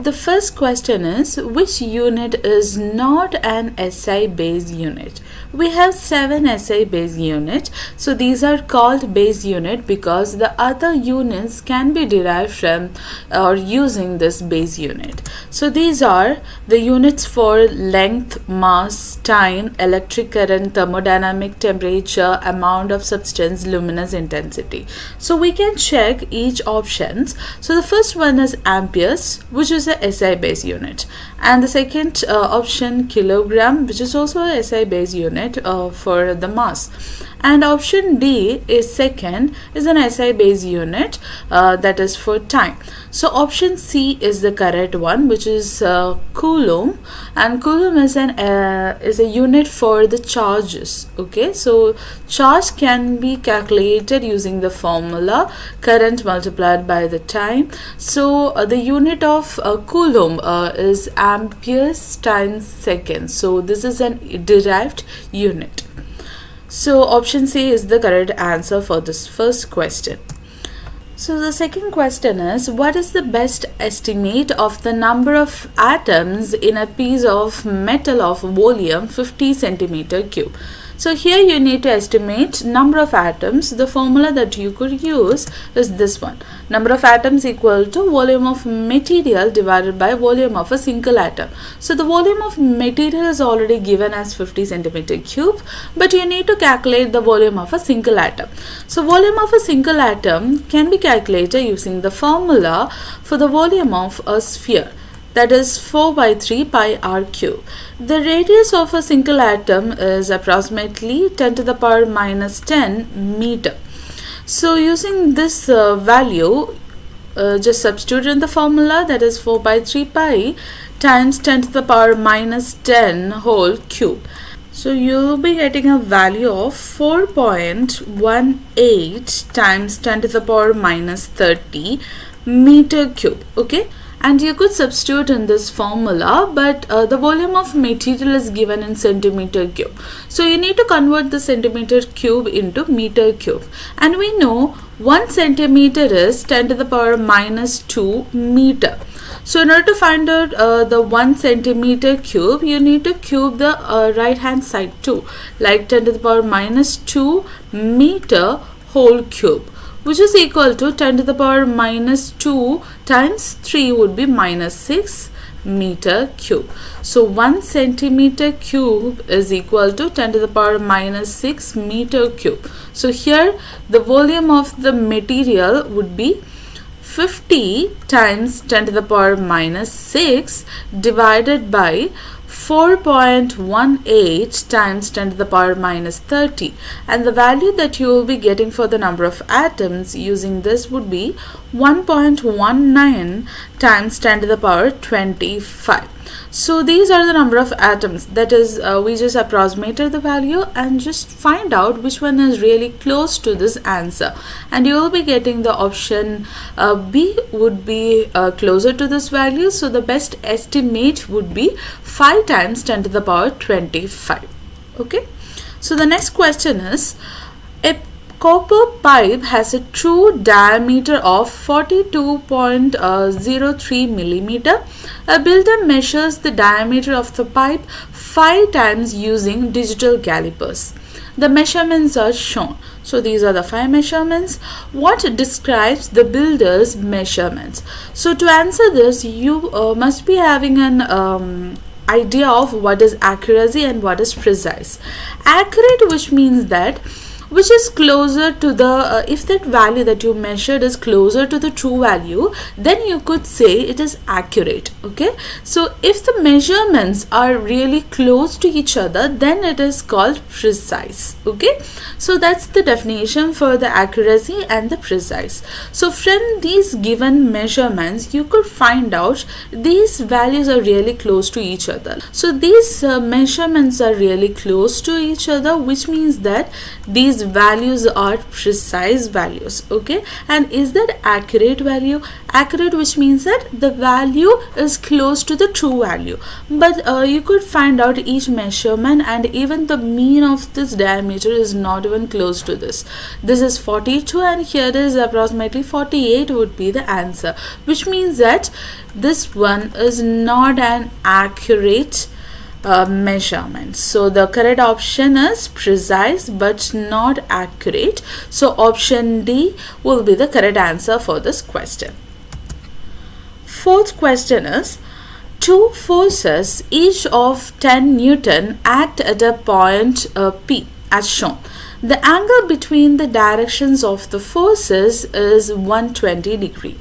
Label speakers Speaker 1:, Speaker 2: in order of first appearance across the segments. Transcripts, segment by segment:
Speaker 1: The first question is, which unit is not an SI base unit? We have 7 SI base units. So these are called base unit because the other units can be derived from or using this base unit. So these are the units for length, mass, time, electric current, thermodynamic temperature, amount of substance, luminous intensity. So we can check each options. So the first one is amperes, which is a SI base unit, and the second option kilogram, which is also a SI base unit for the mass, and option D is second is an SI base unit that is for time. So option C is the correct one, which is coulomb, and coulomb is a unit for the charges. Okay, so charge can be calculated using the formula current multiplied by the time. So the unit of coulomb is amperes times seconds. So this is an derived unit. So option C is the correct answer for this first question. So the second question is, what is the best estimate of the number of atoms in a piece of metal of volume 50 centimeter cube? So here you need to estimate number of atoms. The formula that you could use is this one. Number of atoms equal to volume of material divided by volume of a single atom. So the volume of material is already given as 50 centimeter cube, but you need to calculate the volume of a single atom. So volume of a single atom can be calculated using the formula for the volume of a sphere, that is 4 by 3 pi r cube. The radius of a single atom is approximately 10 to the power minus 10 meter. So using this value, just substitute in the formula, that is 4 by 3 pi times 10 to the power minus 10 whole cube. So you will be getting a value of 4.18 times 10 to the power minus 30 meter cube. Okay, and you could substitute in this formula, but the volume of material is given in centimeter cube. So you need to convert the centimeter cube into meter cube, and we know 1 centimeter is 10 to the power minus 2 meter. So in order to find out the 1 centimeter cube, you need to cube the right hand side too, like 10 to the power minus 2 meter whole cube, which is equal to 10 to the power minus 2 times 3 would be minus 6 meter cube. So 1 centimeter cube is equal to 10 to the power minus 6 meter cube. So here the volume of the material would be 50 times 10 to the power minus 6 divided by 4.18 times 10 to the power minus 30, and the value that you will be getting for the number of atoms using this would be 1.19 times 10 to the power 25. So these are the number of atoms, that is we just approximated the value and just find out which one is really close to this answer, and you will be getting the option B would be closer to this value. So the best estimate would be 5 times 10 to the power 25. Okay, so the next question is, a copper pipe has a true diameter of 42.03 millimeter. A builder measures the diameter of the pipe 5 times using digital calipers. The measurements are shown. So these are the 5 measurements. What describes the builder's measurements? So to answer this, you must be having an idea of what is accuracy and what is precise. Accurate, which means that which is closer to the if that value that you measured is closer to the true value, then you could say it is accurate. Okay, so if the measurements are really close to each other, then it is called precise. Okay, so that's the definition for the accuracy and the precise. So from these given measurements, you could find out these values are really close to each other. So these measurements are really close to each other, which means that these these values are precise values. Okay, and is that accurate value? Accurate, which means that the value is close to the true value, but you could find out each measurement, and even the mean of this diameter is not even close to this. This is 42 and here is approximately 48 would be the answer, which means that this one is not an accurate measurement. So the correct option is precise but not accurate. So option D will be the correct answer for this question. Fourth question is, two forces each of 10 Newton act at a point P as shown. The angle between the directions of the forces is 120 degree.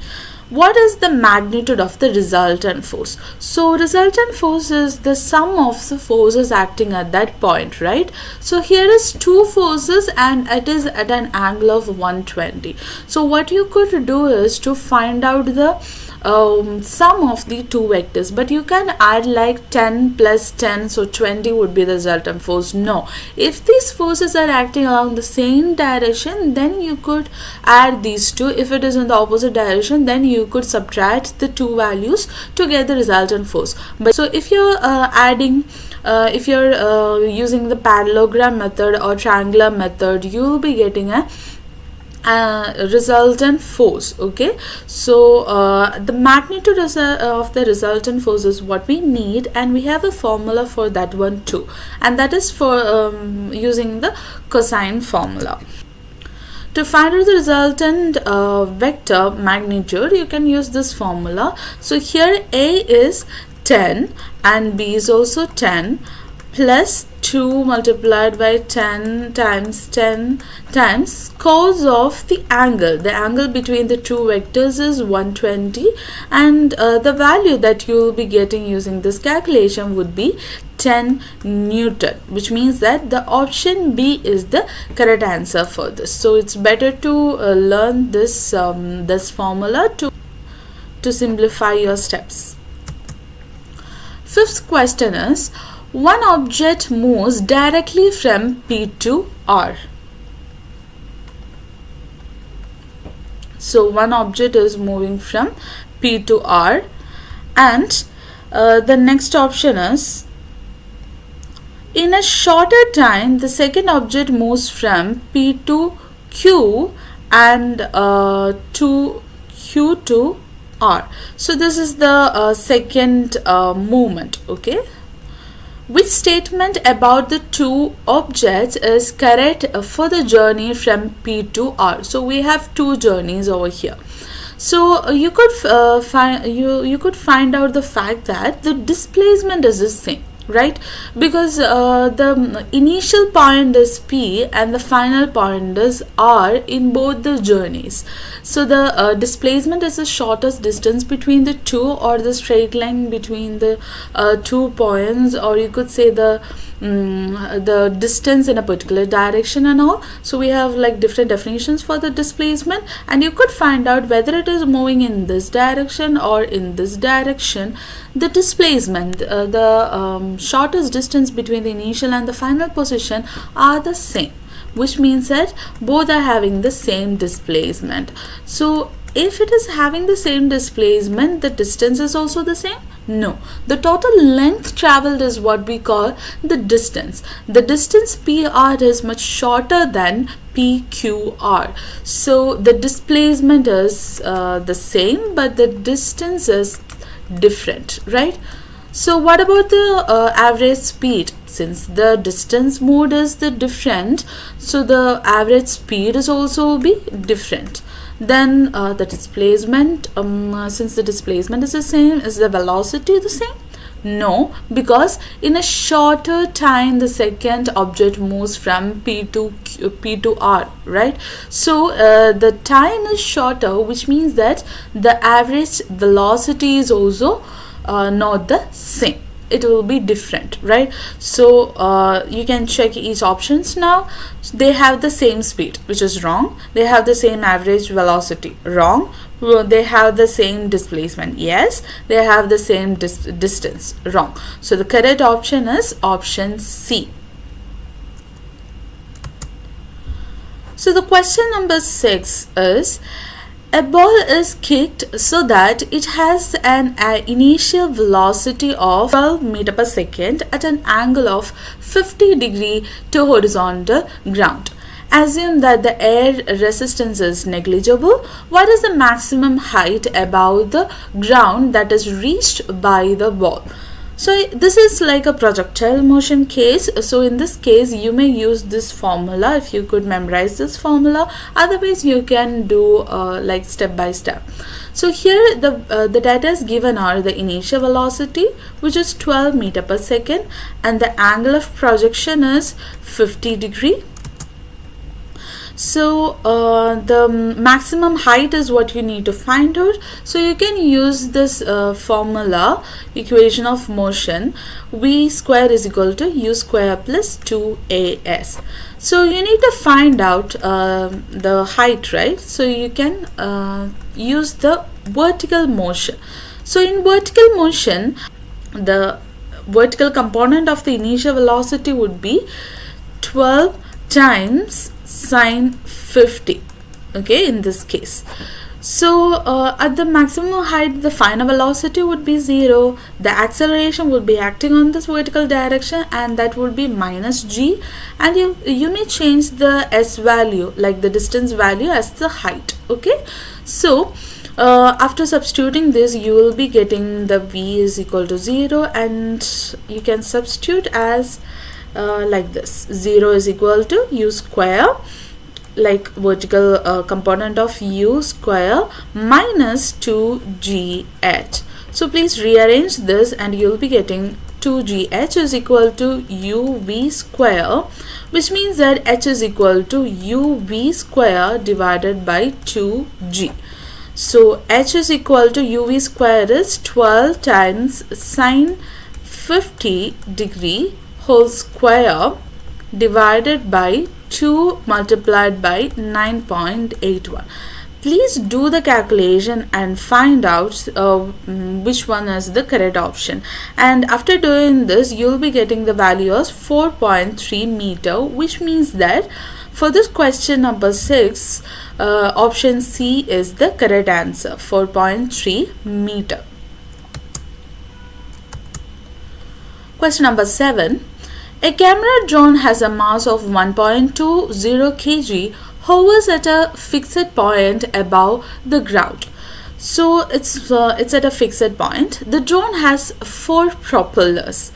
Speaker 1: What is the magnitude of the resultant force? So resultant force is the sum of the forces acting at that point, right? So here is two forces and it is at an angle of 120. So what you could do is to find out the sum of the two vectors, but you can add like 10 plus 10, so 20 would be the resultant force. No, if these forces are acting along the same direction, then you could add these two. If it is in the opposite direction, then you could subtract the two values to get the resultant force. But so if you're if you're using the parallelogram method or triangular method, you will be getting a resultant force. Okay, so the magnitude of the resultant force is what we need, and we have a formula for that one too, and that is for using the cosine formula. To find out the resultant vector magnitude, you can use this formula. So here A is 10 and B is also 10 plus 2 multiplied by 10 times cos of the angle between the two vectors is 120, and the value that you will be getting using this calculation would be 10 Newton, which means that the option B is the correct answer for this. So it's better to learn this this formula to simplify your steps. Fifth question is, one object moves directly from P to R. So one object is moving from P to R, and the next option is, in a shorter time the second object moves from P to Q and to Q to R. So this is the second movement. Okay, which statement about the two objects is correct for the journey from P to R? So we have two journeys over here. So you could find out the fact that the displacement is the same, right? Because the initial point is P and the final point is R in both the journeys. So the displacement is the shortest distance between the two, or the straight line between the 2 points, or you could say the distance in a particular direction and all. So we have like different definitions for the displacement, and you could find out whether it is moving in this direction or in this direction. The displacement, the shortest distance between the initial and the final position are the same, which means that both are having the same displacement. So if it is having the same displacement, the distance is also the same? No, the total length traveled is what we call the distance. The distance PR is much shorter than PQR. So the displacement is the same, but the distance is different, right? So what about the average speed? Since the distance moved is the different, so the average speed is also be different. Then the displacement, since the displacement is the same, is the velocity the same? No, because in a shorter time the second object moves from P to R, right? So the time is shorter, which means that the average velocity is also not the same. It will be different, right? So you can check each options now. They have the same speed, which is wrong. They have the same average velocity, wrong. They have the same displacement, yes. They have the same distance, wrong. So the correct option is option C. So the question number 6 is, a ball is kicked so that it has an initial velocity of 12 meter per second at an angle of 50 degree to horizontal ground. Assume that the air resistance is negligible. What is the maximum height above the ground that is reached by the ball? So this is like a projectile motion case. So in this case you may use this formula if you could memorize this formula. Otherwise you can do like step by step. So here the data is given are the initial velocity, which is 12 meter per second, and the angle of projection is 50 degree. So the maximum height is what you need to find out. So you can use this formula, equation of motion, v square is equal to u square plus 2as. So you need to find out the height, right? So you can use the vertical motion. So in vertical motion, the vertical component of the initial velocity would be 12 times sine 50, okay, in this case. So at the maximum height the final velocity would be 0, the acceleration would be acting on this vertical direction, and that would be minus g, and you may change the s value, like the distance value, as the height, okay. So after substituting this you will be getting the v is equal to 0, and you can substitute as like this: 0 is equal to u square, like vertical component of u square, minus 2gh. So please rearrange this and you'll be getting 2gh is equal to uv square, which means that h is equal to uv square divided by 2g. So h is equal to uv square is 12 times sine 50 degree whole square divided by 2 multiplied by 9.81. Please do the calculation and find out which one is the correct option. And after doing this, you'll be getting the value as 4.3 meter, which means that for this question number 6, option C is the correct answer, 4.3 meter. Question number 7. A camera drone has a mass of 1.20 kg, hovers at a fixed point above the ground. So it's at a fixed point. The drone has 4 propellers.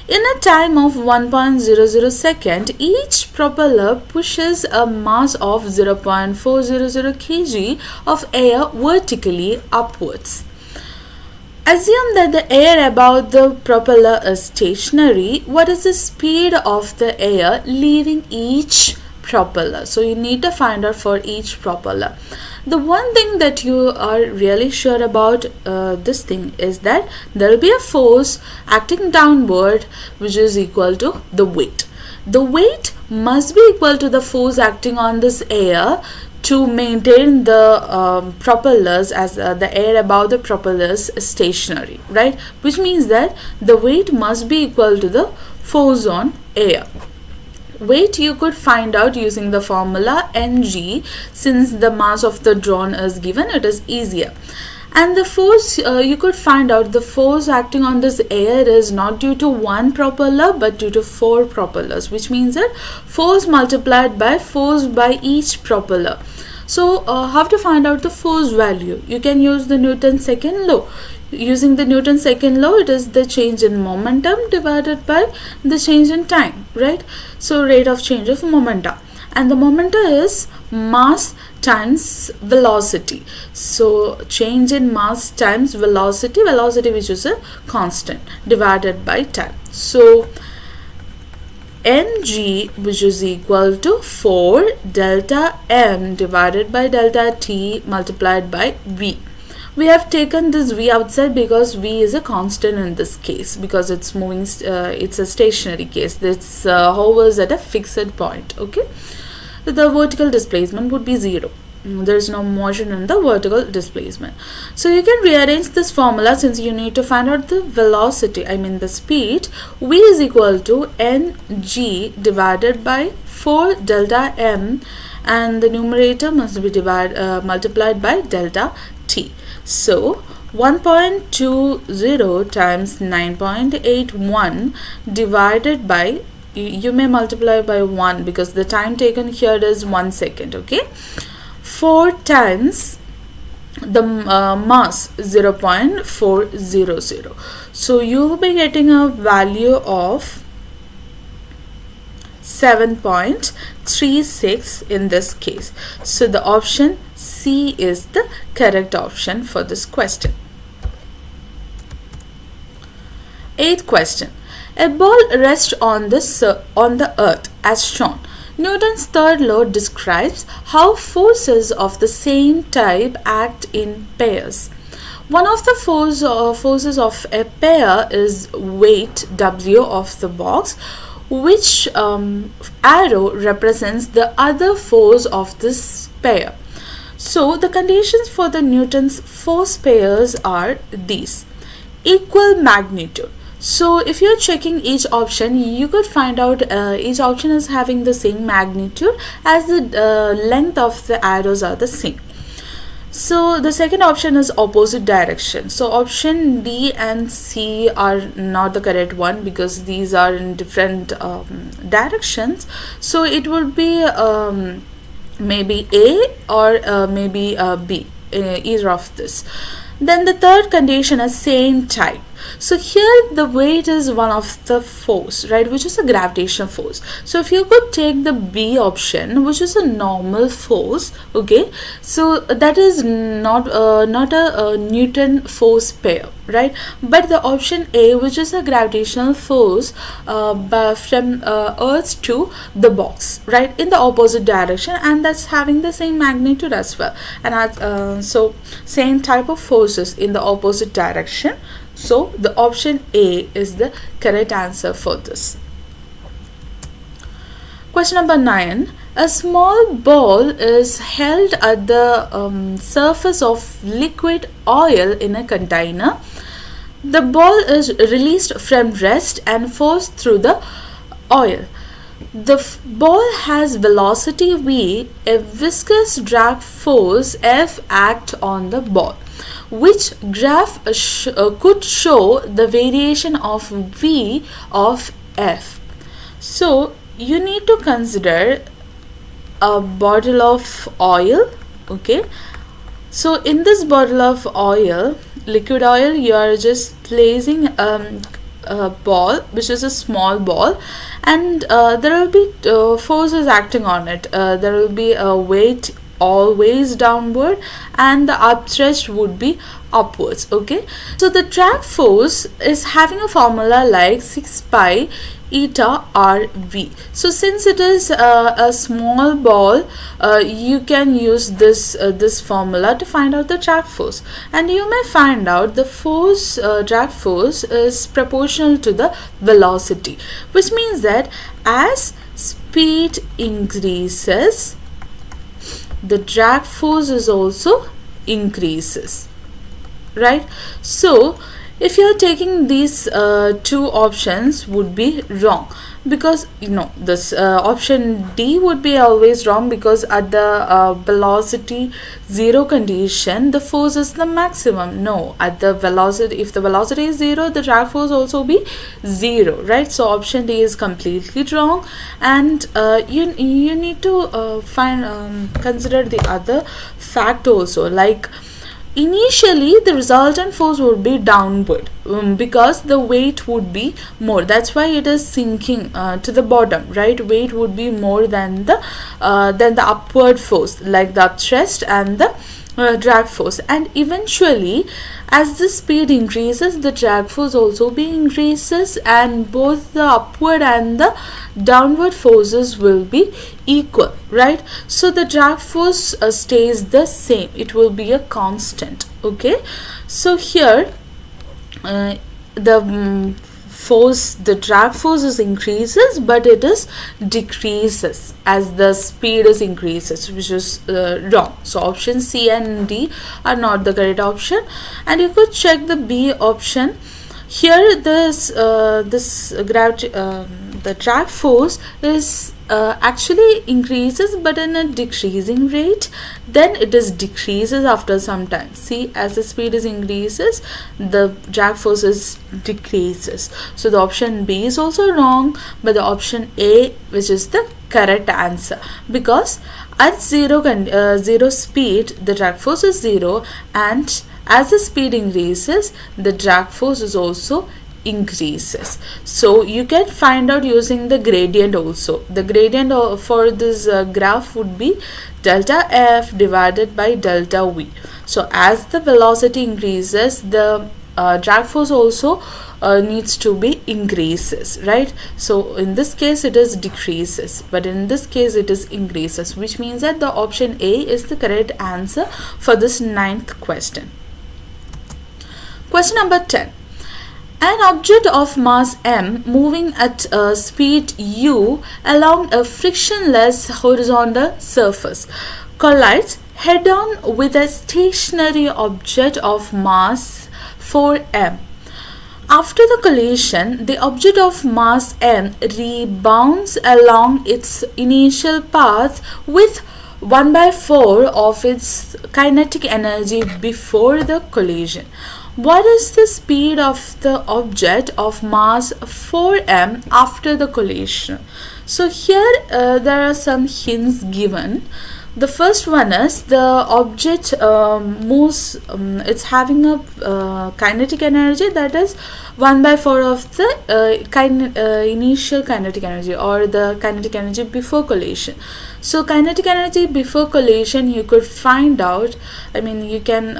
Speaker 1: In a time of 1.00 second, each propeller pushes a mass of 0.400 kg of air vertically upwards. Assume that the air above the propeller is stationary. What is the speed of the air leaving each propeller? So you need to find out for each propeller. The one thing that you are really sure about this thing is that there will be a force acting downward, which is equal to the weight. The weight must be equal to the force acting on this air to maintain the propellers, as the air above the propellers is stationary, right? Which means that the weight must be equal to the force on air. Weight you could find out using the formula mg. Since the mass of the drone is given, it is easier. And the force you could find out, the force acting on this air is not due to one propeller but due to 4 propellers, which means that force multiplied by force by each propeller. So how to find out the force value? You can use the Newton's second law. Using the Newton's second law, it is the change in momentum divided by the change in time, right? So rate of change of momentum, and the momentum is mass times velocity. So change in mass times velocity, which is a constant, divided by time. So mg, which is equal to 4 delta m divided by delta t multiplied by v. We have taken this v outside because v is a constant in this case, because it's moving, it's a stationary case. This hovers at a fixed point, okay. So the vertical displacement would be 0. There is no motion in the vertical displacement. So you can rearrange this formula, since you need to find out the velocity, I mean the speed. V is equal to ng divided by 4 delta m, and the numerator must be multiplied by delta t. So 1.20 times 9.81 divided by, you may multiply by 1 because the time taken here is 1 second, okay? 4 times the mass 0.400. So you will be getting a value of 7.36 in this case. So the option C is the correct option for this question. 8th question. A ball rests on the earth as shown. Newton's third law describes how forces of the same type act in pairs. One of the forces of a pair is weight W of the box, which arrow represents the other force of this pair. So the conditions for the Newton's force pairs are these: equal magnitude. So if you're checking each option, you could find out each option is having the same magnitude as the length of the arrows are the same. So the second option is opposite direction. So option D and C are not the correct one because these are in different directions. So it would be maybe A or maybe B, either of this. Then the third condition is same type. So here the weight is one of the force, right, which is a gravitational force. So if you could take the B option, which is a normal force, okay, so that is not a Newton force pair, right, but the option A, which is a gravitational force from earth to the box, right, in the opposite direction, and that's having the same magnitude as well, and so same type of forces in the opposite direction. So the option A is the correct answer for this. Question number 9. A small ball is held at the surface of liquid oil in a container. The ball is released from rest and forced through the oil. The ball has velocity v, a viscous drag force F act on the ball. Which graph could show the variation of V of F? So you need to consider a bottle of oil, okay? So in this bottle of oil, liquid oil, you are just placing a ball, which is a small ball, and there will be forces acting on it. There will be a weight always downward and the upstretch would be upwards, okay? So the drag force is having a formula like 6 pi eta rv. So since it is a small ball, you can use this formula to find out the drag force, and you may find out the force drag force is proportional to the velocity, which means that as speed increases, the drag force is also increases, right? So if you are taking these two options would be wrong, because this option D would be always wrong, because at the velocity 0 condition the force is the maximum. No, at the velocity, if the velocity is 0, the drag force also be 0, right? So option D is completely wrong, and you need to consider the other fact also, like initially the resultant force would be downward because the weight would be more. That's why it is sinking to the bottom, right? Weight would be more than the upward force, like the upthrust and the drag force. And eventually, as the speed increases, the drag force also be increases, and both the upward and the downward forces will be equal, right? So the drag force stays the same, it will be a constant, okay? So here the drag force is increases, but it is decreases as the speed is increases, which is wrong. So option C and D are not the correct option, and you could check the B option. Here the drag force is actually increases but in a decreasing rate, then it is decreases after some time. See, as the speed is increases, the drag forces decreases. So the option B is also wrong, but the option A, which is the correct answer, because at zero speed the drag force is 0, and as the speed increases the drag force is also increases. So you can find out using the gradient also. The gradient for this graph would be delta F divided by delta V. So as the velocity increases, the drag force also needs to be increases, right? So in this case it is decreases, but in this case it is increases, which means that the option A is the correct answer for this 9th question. Question number 10. An object of mass m moving at speed u along a frictionless horizontal surface collides head-on with a stationary object of mass 4m. After the collision, the object of mass m rebounds along its initial path with 1/4 of its kinetic energy before the collision. What is the speed of the object of mass 4m after the collision? So here there are some hints given. The first one is the object moves, it's having a kinetic energy that is 1/4 of the initial kinetic energy, or the kinetic energy before collision. So kinetic energy before collision you could find out, I mean you can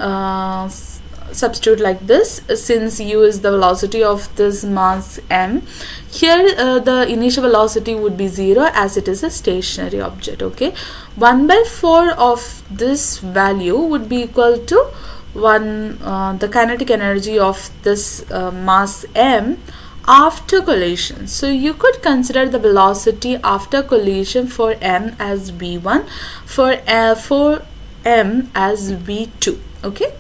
Speaker 1: substitute like this, since u is the velocity of this mass m. Here the initial velocity would be 0 as it is a stationary object. Okay, 1/4 of this value would be equal to the kinetic energy of this mass m after collision. So you could consider the velocity after collision for m as v1, for m as v2. Okay,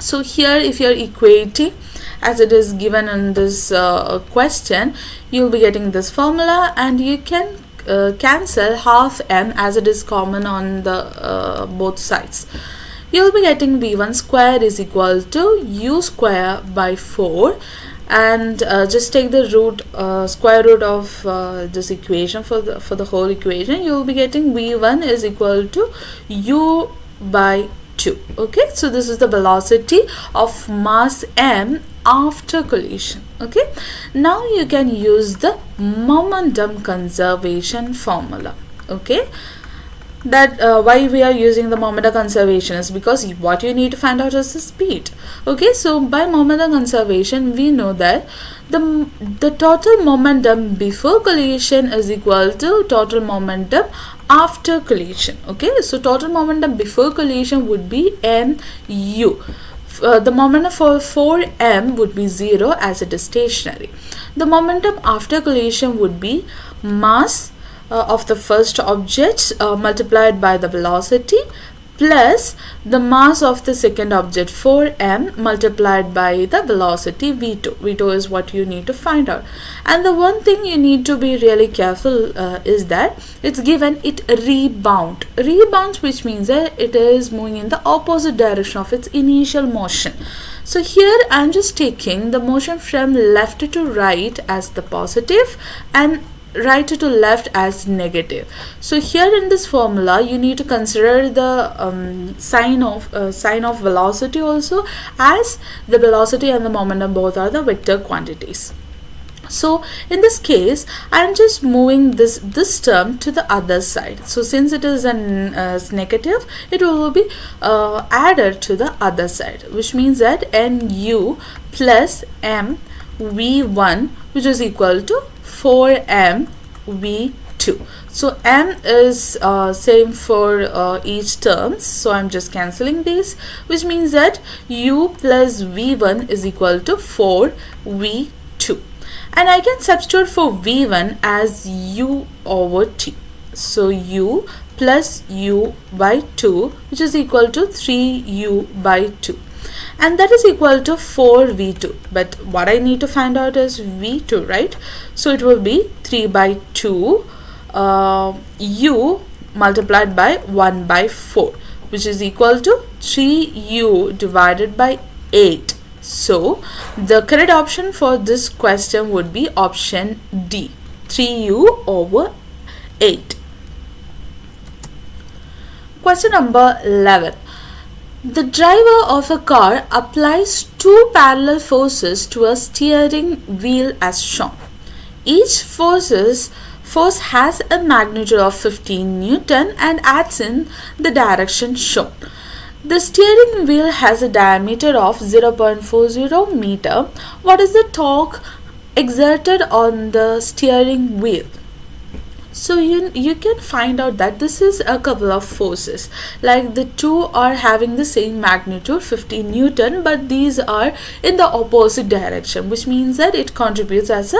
Speaker 1: so here if you are equating as it is given in this question, you will be getting this formula, and you can cancel half m as it is common on the both sides. You will be getting v1 square is equal to u square by 4, and just take the square root of this equation for the whole equation. You will be getting v1 is equal to u by 2. Okay, so this is the velocity of mass m after collision. Okay, now you can use the momentum conservation formula. Okay, that why we are using the momentum conservation is because what you need to find out is the speed. Okay, so by momentum conservation we know that the total momentum before collision is equal to total momentum after collision. Okay, so total momentum before collision would be mu. The momentum for 4m would be 0 as it is stationary. The momentum after collision would be mass of the first object multiplied by the velocity plus the mass of the second object 4m multiplied by the velocity v2. v2 is what you need to find out. And the one thing you need to be really careful is that it's given it rebounds, which means that it is moving in the opposite direction of its initial motion. So here I'm just taking the motion from left to right as the positive and right to left as negative. So here in this formula you need to consider the sign of velocity also, as the velocity and the momentum both are the vector quantities. So in this case I am just moving this term to the other side. So since it is negative, it will be added to the other side, which means that mu plus m v1, which is equal to 4m v2. So m is same for each terms, so I'm just cancelling these, which means that u plus v1 is equal to 4 v2, and I can substitute for v1 as u over t. So u plus u by 2, which is equal to 3u by 2, and that is equal to 4 v2. But what I need to find out is v2, right? So it will be 3 by 2 u multiplied by 1 by 4, which is equal to 3u divided by 8. So the correct option for this question would be option D, 3u over 8. Question number 11. The driver of a car applies two parallel forces to a steering wheel as shown. Each force has a magnitude of 15 Newton and acts in the direction shown. The steering wheel has a diameter of 0.40 meter. What is the torque exerted on the steering wheel? So you can find out that this is a couple of forces, like the two are having the same magnitude 15 Newton, but these are in the opposite direction, which means that it contributes as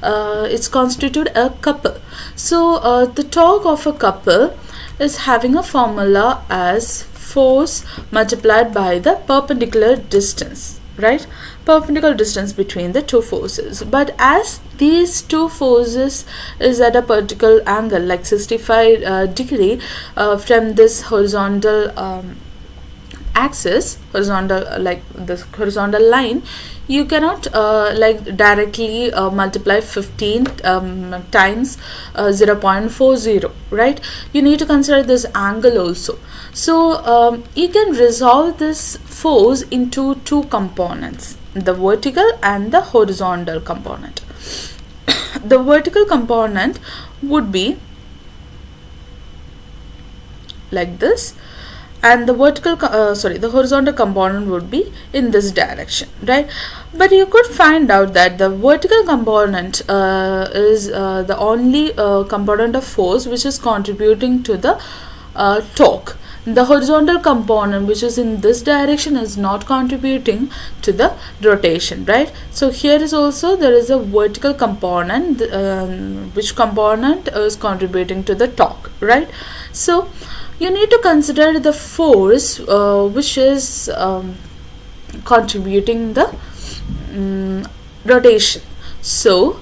Speaker 1: it's constitute a couple. So the torque of a couple is having a formula as force multiplied by the perpendicular distance, right? Perpendicular distance between the two forces. But as these two forces is at a particular angle, like 65 degree from this horizontal axis, like this horizontal line, you cannot like directly multiply 15 times 0.40, right? You need to consider this angle also. So you can resolve this force into two components, the vertical and the horizontal component. The vertical component would be like this, and the the horizontal component would be in this direction, right? But you could find out that the vertical component is the only component of force which is contributing to the torque. The horizontal component, which is in this direction, is not contributing to the rotation, right? So here is also there is a vertical component, which component is contributing to the torque, right? So you need to consider the force which is contributing the rotation. So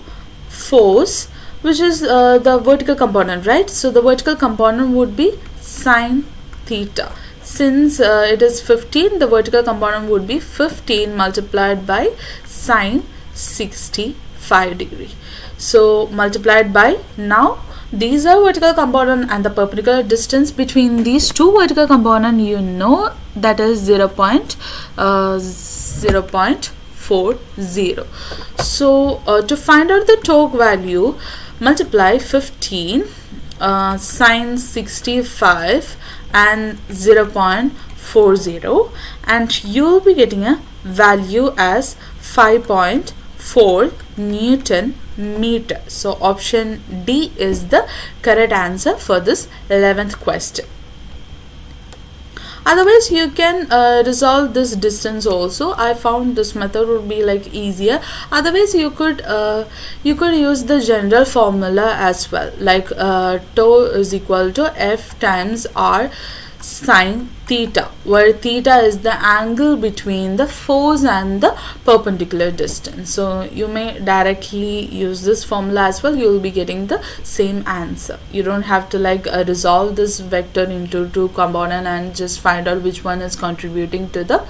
Speaker 1: force which is the vertical component, right? So the vertical component would be sine theta. Since it is 15, the vertical component would be 15 multiplied by sine 65 degree. So multiplied by, now these are vertical component and the perpendicular distance between these two vertical component, you know, that is 0.40. So to find out the torque value, multiply 15 sine 65 and 0.40, and you will be getting a value as 5.4 Newton meter. So option D is the correct answer for this 11th question. Otherwise you can resolve this distance also. I found this method would be like easier. Otherwise you could use the general formula as well, like tau is equal to F times R sine theta, where theta is the angle between the force and the perpendicular distance. So you may directly use this formula as well. You will be getting the same answer. You don't have to like resolve this vector into two component and just find out which one is contributing to the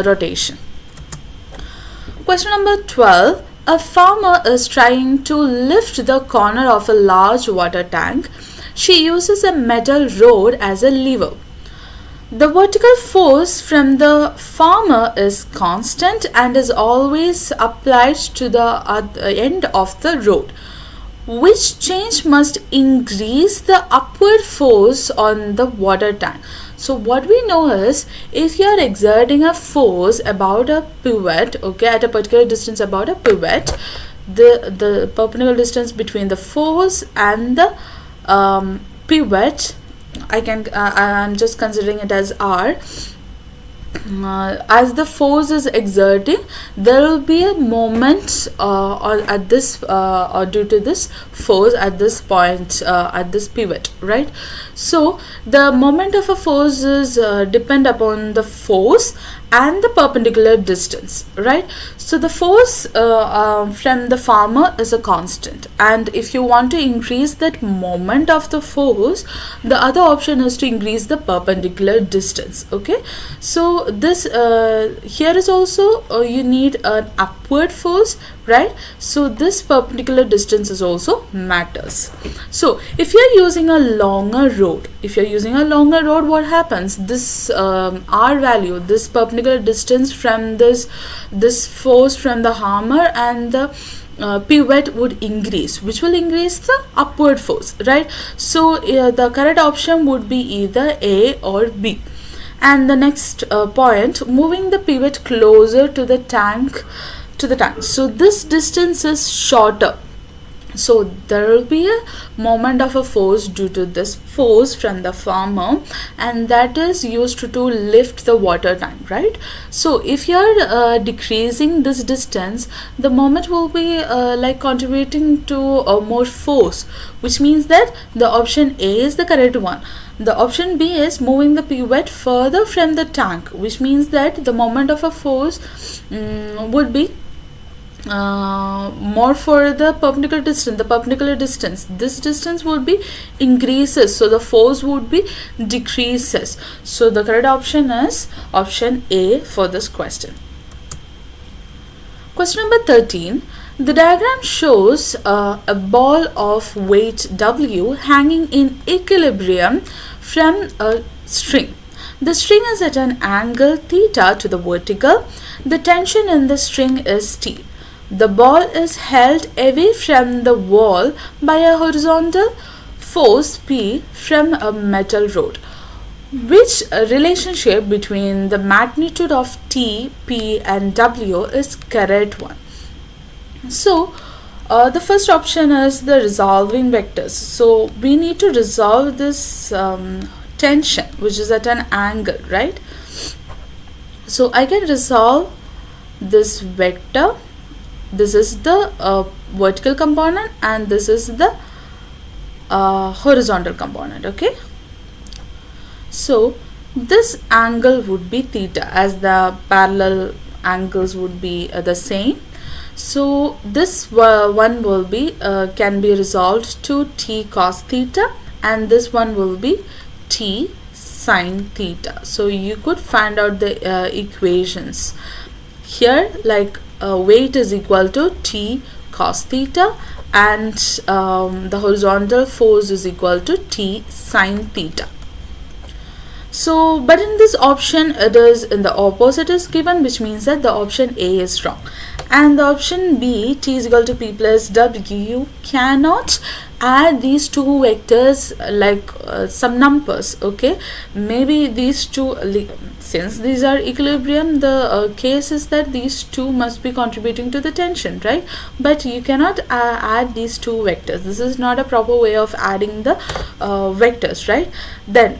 Speaker 1: rotation. Question number 12. A farmer is trying to lift the corner of a large water tank. She uses a metal rod as a lever. The vertical force from the farmer is constant and is always applied to the end of the rod. Which change must increase the upward force on the water tank? So what we know is, if you are exerting a force about a pivot, okay, at a particular distance about a pivot, the perpendicular distance between the force and the pivot, I'm just considering it as R. As the force is exerting, there will be a moment or due to this force at this point, at this pivot, right? So the moment of a force is depend upon the force, and the perpendicular distance, right? So the force from the farmer is a constant, and if you want to increase that moment of the force, the other option is to increase the perpendicular distance. Okay, so this here is also you need an upward force, right? So this perpendicular distance is also matters. So if you're using a longer road, what happens? This R value, this perpendicular distance from this force from the hammer and the pivot would increase, which will increase the upward force, right? So the correct option would be either A or B. And the next point, moving the pivot closer to the tank, so this distance is shorter, so there will be a moment of a force due to this force from the farmer, and that is used to lift the water tank, right? So if you are decreasing this distance, the moment will be like contributing to more force, which means that the option A is the correct one. The option B is moving the pivot further from the tank, which means that the moment of a force would be more for the perpendicular distance. This distance would be increases, so the force would be decreases. So the correct option is option A for this question. Question number 13. The diagram shows a ball of weight W hanging in equilibrium from a string. The string is at an angle theta to the vertical. The tension in the string is T. The ball is held away from the wall by a horizontal force P from a metal rod. Which relationship between the magnitude of T, P and W is correct one? So the first option is the resolving vectors. So we need to resolve this tension which is at an angle, right? So I can resolve this vector. This is the vertical component and this is the horizontal component. Okay, so this angle would be theta, as the parallel angles would be the same. So this one will be can be resolved to T cos theta, and this one will be T sin theta. So you could find out the equations here, like weight is equal to T cos theta, and the horizontal force is equal to T sin theta. So but in this option it is in the opposite is given, which means that the option A is wrong, and the option B, T is equal to P plus W, you cannot add these two vectors like some numbers. Okay, maybe these two, since these are equilibrium, the case is that these two must be contributing to the tension, right? But you cannot add these two vectors. This is not a proper way of adding the vectors, right? Then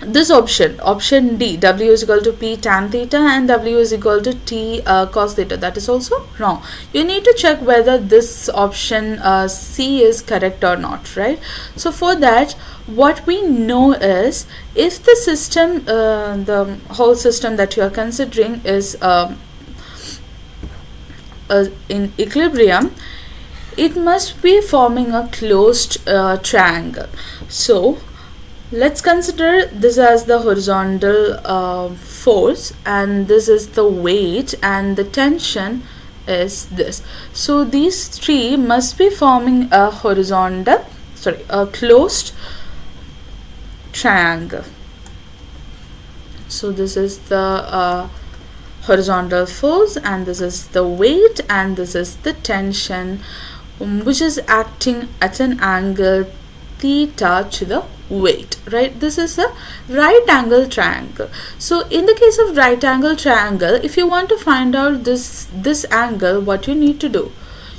Speaker 1: this option D, W is equal to P tan theta and W is equal to T cos theta, that is also wrong. You need to check whether this option C is correct or not, right? So for that, what we know is, if the system, the whole system that you are considering is in equilibrium, it must be forming a closed triangle. So let's consider this as the horizontal force, and this is the weight, and the tension is this. So these three must be forming a a closed triangle. So this is the horizontal force, and this is the weight, and this is the tension, which is acting at an angle theta to the weight, right? This is a right angle triangle. So in the case of right angle triangle, if you want to find out this angle, what you need to do,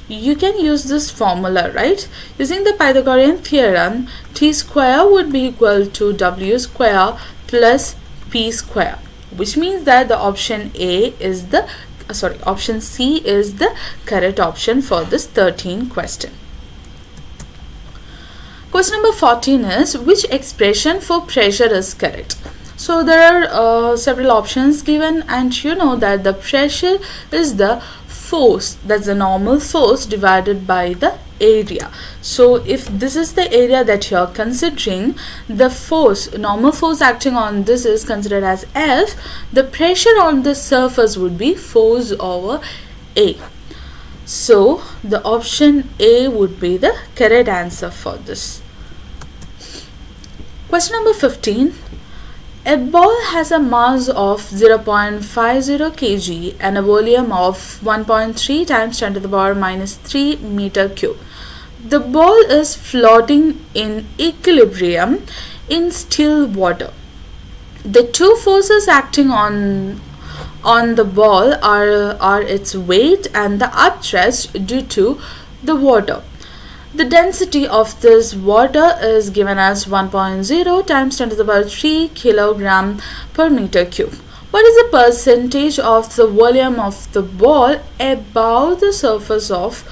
Speaker 1: you can use this formula, right? Using the Pythagorean theorem, T square would be equal to W square plus P square, which means that the option A is the option C is the correct option for this 13 question. Question number 14 is, which expression for pressure is correct? So there are several options given, and you know that the pressure is the force, that's the normal force divided by the area. So if this is the area that you're considering, the force, normal force acting on this is considered as F. The pressure on the surface would be force over A. So the option A would be the correct answer for this. Question number 15. A ball has a mass of 0.50 kg and a volume of 1.3 times 10 to the power minus 3 meter cube. The ball is floating in equilibrium in still water. The two forces acting on the ball are its weight and the upthrust due to the water. The density of this water is given as 1.0 times 10 to the power 3 kilogram per meter cube. What is the percentage of the volume of the ball above the surface of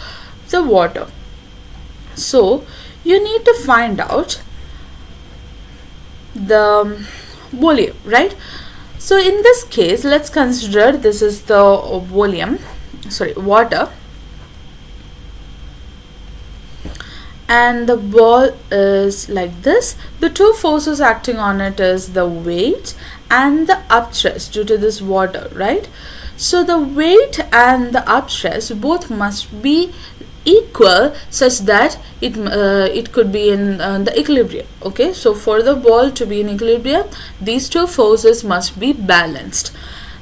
Speaker 1: the water? So you need to find out the volume, right? So in this case, let's consider this is the water, and the ball is like this. The two forces acting on it is the weight and the upthrust due to this water, right? So the weight and the upthrust both must be equal such that it could be in the equilibrium. Okay, so for the ball to be in equilibrium, these two forces must be balanced.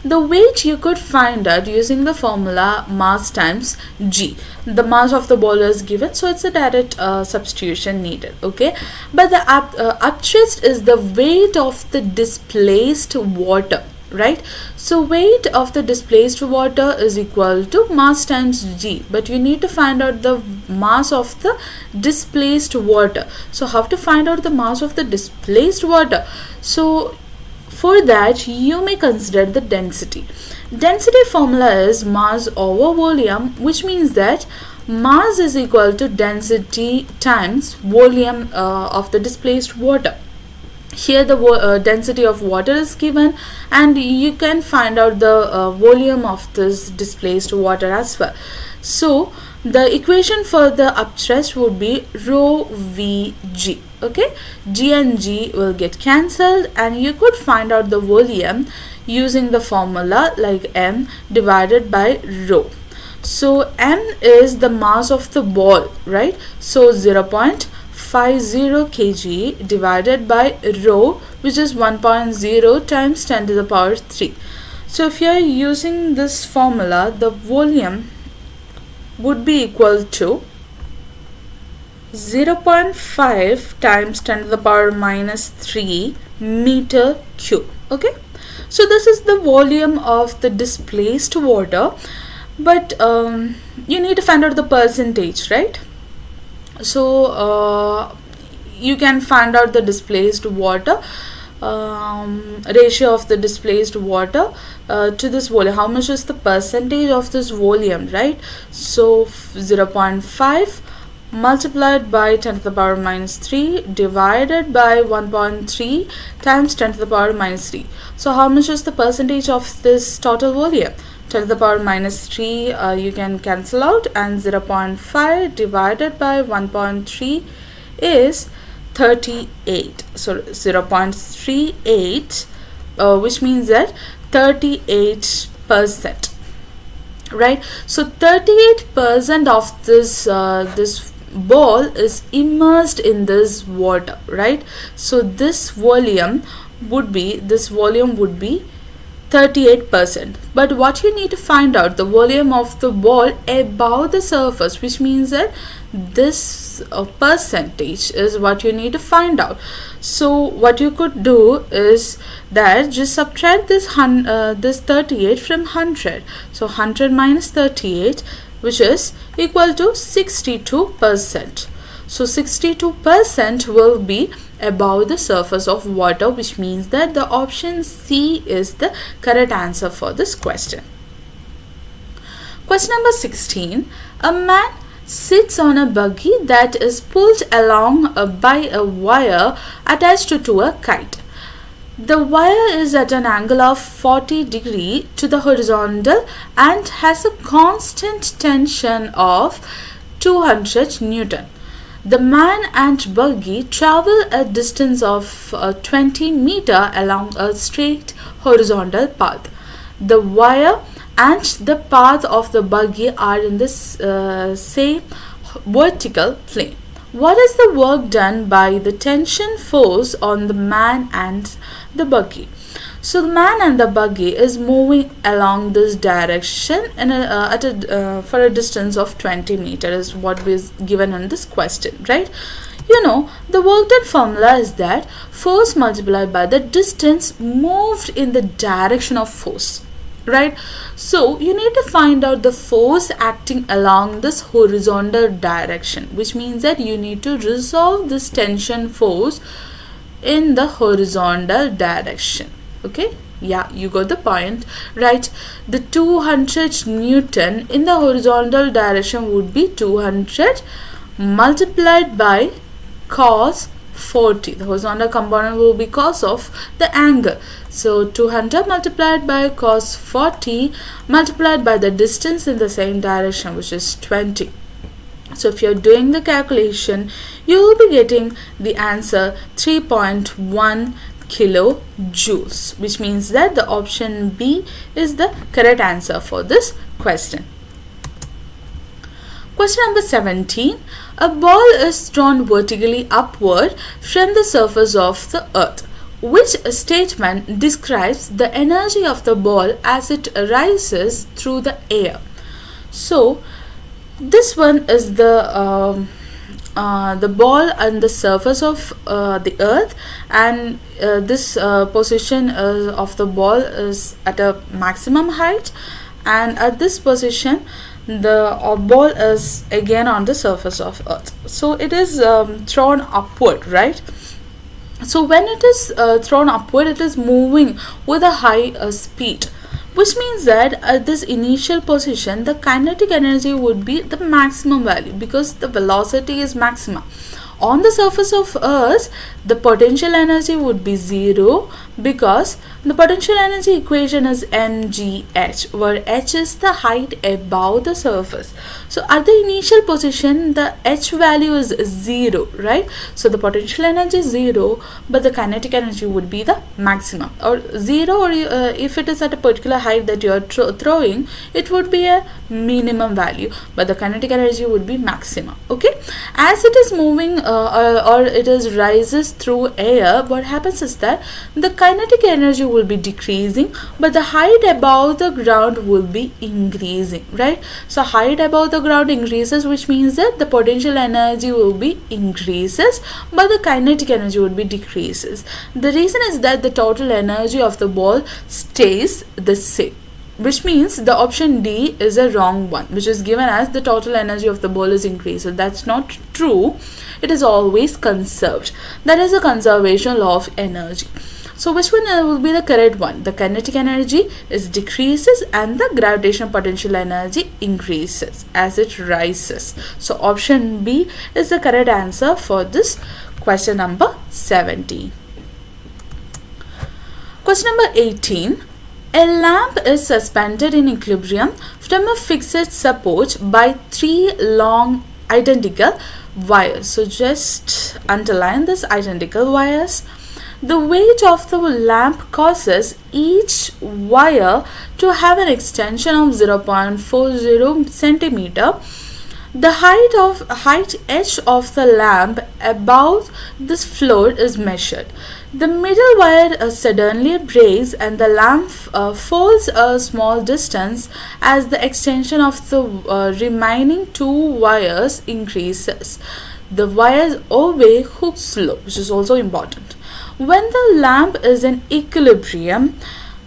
Speaker 1: The weight you could find out using the formula mass times g. The mass of the ball is given, so it's a direct substitution needed. Okay, but the upthrust is the weight of the displaced water, right? So weight of the displaced water is equal to mass times g, but you need to find out the mass of the displaced water. So how to find out the mass of the displaced water? So for that, you may consider the density. Density formula is mass over volume, which means that mass is equal to density times volume of the displaced water. Here the density of water is given, and you can find out the volume of this displaced water as well. So the equation for the upthrust would be rho Vg. Okay, g and g will get cancelled, and you could find out the volume using the formula like m divided by rho. So m is the mass of the ball, right? So 0.50 kg divided by rho, which is 1.0 times 10 to the power 3. So if you are using this formula, the volume would be equal to 0.5 times 10 to the power minus 3 meter cube. Okay, so this is the volume of the displaced water, but you need to find out the percentage, right? So you can find out the displaced water ratio of the displaced water to this volume. How much is the percentage of this volume, right? So 0.5 multiplied by 10 to the power minus 3 divided by 1.3 times 10 to the power minus 3. So how much is the percentage of this total volume? 10 to the power minus 3 you can cancel out, and 0.5 divided by 1.3 is 38. So 0.38 which means that 38%, right? So 38% of this ball is immersed in this water, right? So this volume would be 38%. But what you need to find out, the volume of the ball above the surface, which means that this percentage is what you need to find out. So what you could do is that just subtract this 38 from 100. So 100 minus 38, which is equal to 62%. So 62% will be above the surface of water, which means that the option C is the correct answer for this question. Question number 16. A man sits on a buggy that is pulled along by a wire attached to a kite. The wire is at an angle of 40 degree to the horizontal and has a constant tension of 200 Newton. The man and buggy travel a distance of 20 meter along a straight horizontal path. The wire and the path of the buggy are in the same vertical plane. What is the work done by the tension force on the man and the buggy? So the man and the buggy is moving along this direction in for a distance of 20 meters is what was given in this question, right? The work done formula is that force multiplied by the distance moved in the direction of force, right? So you need to find out the force acting along this horizontal direction, which means that you need to resolve this tension force in the horizontal direction. Okay, yeah, you got the point, right? The 200 Newton in the horizontal direction would be 200 multiplied by cos 40. The horizontal component will be cos of the angle. So 200 multiplied by cos 40 multiplied by the distance in the same direction, which is 20. So if you're doing the calculation, you will be getting the answer 3.1 kilojoules, which means that the option B is the correct answer for this question. Question number 17. A ball is thrown vertically upward from the surface of the earth. Which statement describes the energy of the ball as it rises through the air? So this one is the ball on the surface of the earth, and this position of the ball is at a maximum height, and at this position the ball is again on the surface of earth. So it is thrown upward, right? So when it is thrown upward, it is moving with a high speed, which means that at this initial position the kinetic energy would be the maximum value because the velocity is maximum. On the surface of earth, the potential energy would be 0 because the potential energy equation is mgh, where h is the height above the surface. So at the initial position the h value is 0, right? So the potential energy is 0, but the kinetic energy would be the maximum, or 0, or if it is at a particular height that you are throwing, it would be a minimum value, but the kinetic energy would be maximum. Okay, as it is moving or it is rises through air, what happens is that the kinetic energy will be decreasing, but the height above the ground will be increasing, right? So height above the ground increases, which means that the potential energy will be increases, but the kinetic energy would be decreases. The reason is that the total energy of the ball stays the same, which means the option D is a wrong one, which is given as the total energy of the ball is increased. That's not true. It is always conserved. That is a conservation law of energy. So which one will be the correct one? The kinetic energy is decreases and the gravitational potential energy increases as it rises. So option B is the correct answer for this question number 17. Question number 18. A lamp is suspended in equilibrium from a fixed support by 3 long identical wires. So just underline this identical wires. The weight of the lamp causes each wire to have an extension of 0.40 centimeter. The height edge of the lamp above this floor is measured. The middle wire suddenly breaks and the lamp falls a small distance as the extension of the remaining 2 wires increases. The wires obey Hooke's law, which is also important. When the lamp is in equilibrium,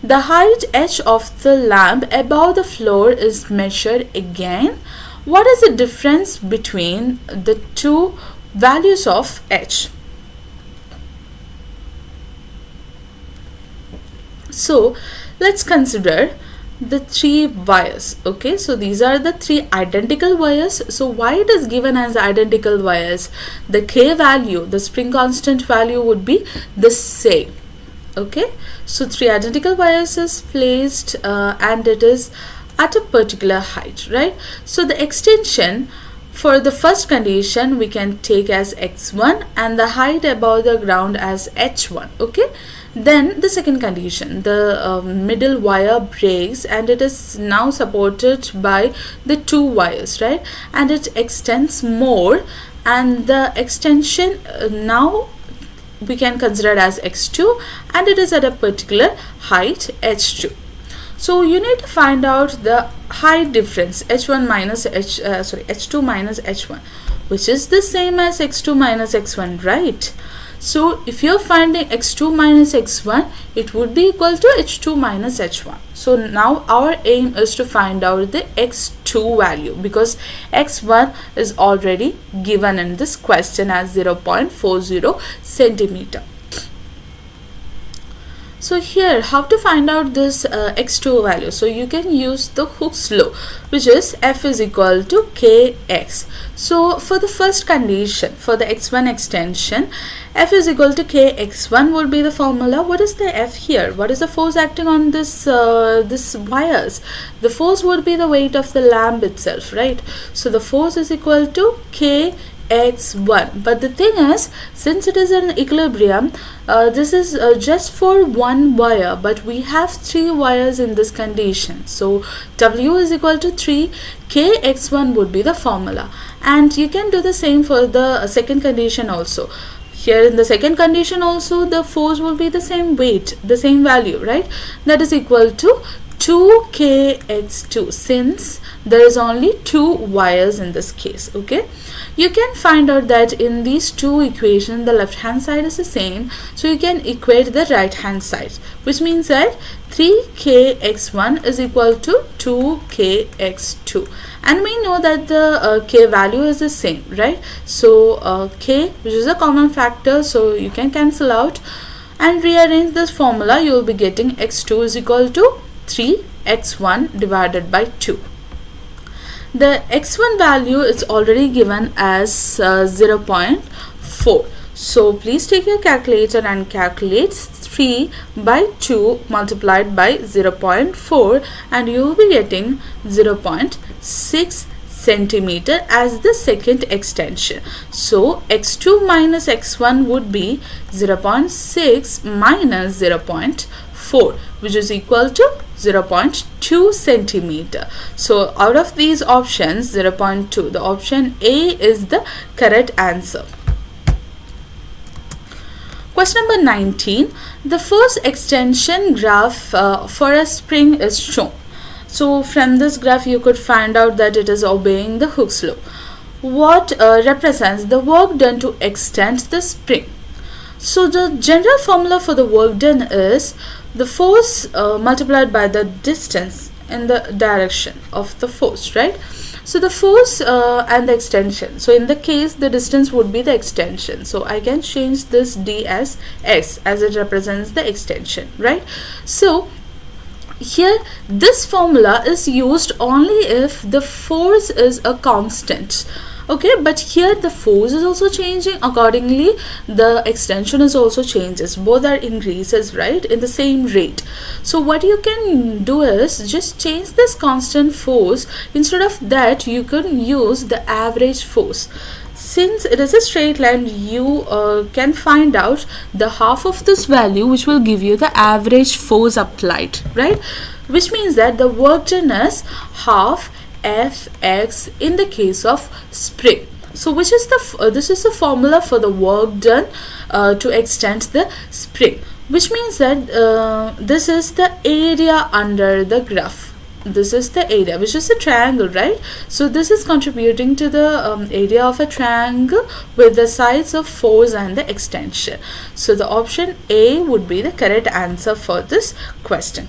Speaker 1: the height edge of the lamp above the floor is measured again. What is the difference between the 2 values of h? So let's consider the 3 wires. Okay, so these are the 3 identical wires. So why it is given as identical wires? The K value, the spring constant value would be the same. Okay, so 3 identical wires is placed and it is at a particular height, right? So the extension for the first condition we can take as x1 and the height above the ground as h1. Okay, then the second condition, the middle wire breaks and it is now supported by the 2 wires, right? And it extends more, and the extension now we can consider it as x2 and it is at a particular height h2. So you need to find out the height difference h1 minus h2 minus h1, which is the same as x2 minus x1, right? So if you're finding x2 minus x1, it would be equal to h2 minus h1. So now our aim is to find out the x2 value, because x1 is already given in this question as 0.40 centimeter. So here, how to find out this x2 value? So you can use the Hooke's law, which is F is equal to kx. So for the first condition, for the x1 extension, F is equal to kx1 would be the formula. What is the F here? What is the force acting on this wires? The force would be the weight of the lamp itself, right? So the force is equal to kx1. But the thing is, since it is an equilibrium, this is just for one wire, but we have 3 wires in this condition. So W is equal to 3, kx1 would be the formula. And you can do the same for the second condition also. Here in the second condition also, the force will be the same weight, the same value, right? That is equal to 2kx2, since there is only 2 wires in this case. Okay, you can find out that in these 2 equations the left hand side is the same, so you can equate the right hand side, which means that 3kx1 is equal to 2kx2, and we know that the k value is the same, right? So k, which is a common factor, so you can cancel out and rearrange this formula. You will be getting x2 is equal to 3x1 divided by 2. The x1 value is already given as 0.4. So please take your calculator and calculate 3 by 2 multiplied by 0.4 and you will be getting 0.6 centimeter as the second extension. So x2 minus x1 would be 0.6 minus 0.4, which is equal to 0.2 centimeter. So out of these options, 0.2, the option A is the correct answer. Question number 19. The force extension graph for a spring is shown. So from this graph you could find out that it is obeying the Hooke's law. What represents the work done to extend the spring? So the general formula for the work done is the force multiplied by the distance in the direction of the force, right? So the force and the extension. So in the case, the distance would be the extension. So I can change this d as s, as it represents the extension, right? So here this formula is used only if the force is a constant. Okay, but here the force is also changing, accordingly the extension is also changes, both are increases, right, in the same rate. So what you can do is just change this constant force. Instead of that, you can use the average force. Since it is a straight line, you can find out the half of this value, which will give you the average force applied, right? Which means that the work done is half Fx in the case of spring. So which is the this is the formula for the work done to extend the spring, which means that this is the area under the graph. This is the area, which is a triangle, right? So this is contributing to the area of a triangle with the sides of force and the extension. So the option A would be the correct answer for this question.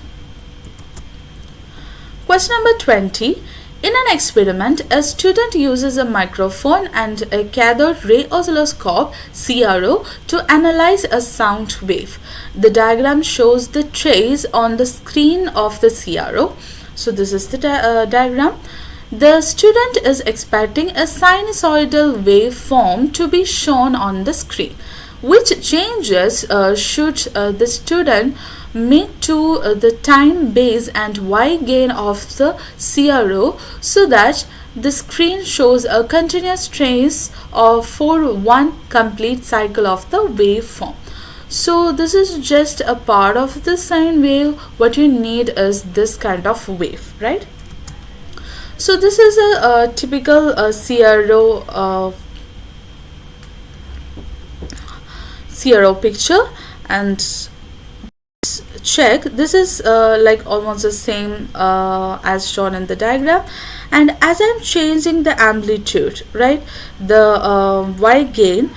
Speaker 1: Question number 20. In an experiment, a student uses a microphone and a cathode ray oscilloscope (CRO) to analyze a sound wave. The diagram shows the trace on the screen of the CRO. So this is the diagram. The student is expecting a sinusoidal waveform to be shown on the screen. Which changes should the student make to the time base and y gain of the CRO so that the screen shows a continuous trace for one complete cycle of the waveform. So this is just a part of the sine wave. What you need is this kind of wave, right? So this is a typical CRO picture, and check, this is like almost the same as shown in the diagram. And as I'm changing the amplitude, right, the y gain,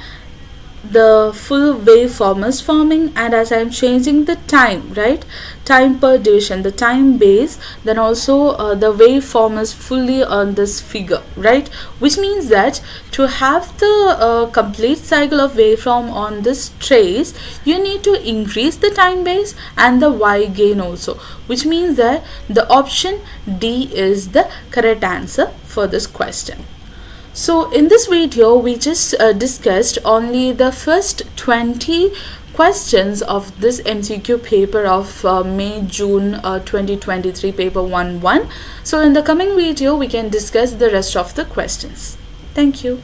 Speaker 1: the full waveform is forming, and as I'm changing the time, right, time per division, the time base, then also the waveform is fully on this figure, right, which means that to have the complete cycle of waveform on this trace, you need to increase the time base and the y gain also, which means that the option D is the correct answer for this question. So in this video, we just discussed only the first 20 questions of this MCQ paper of May-June 2023 paper 1-1. So in the coming video, we can discuss the rest of the questions. Thank you.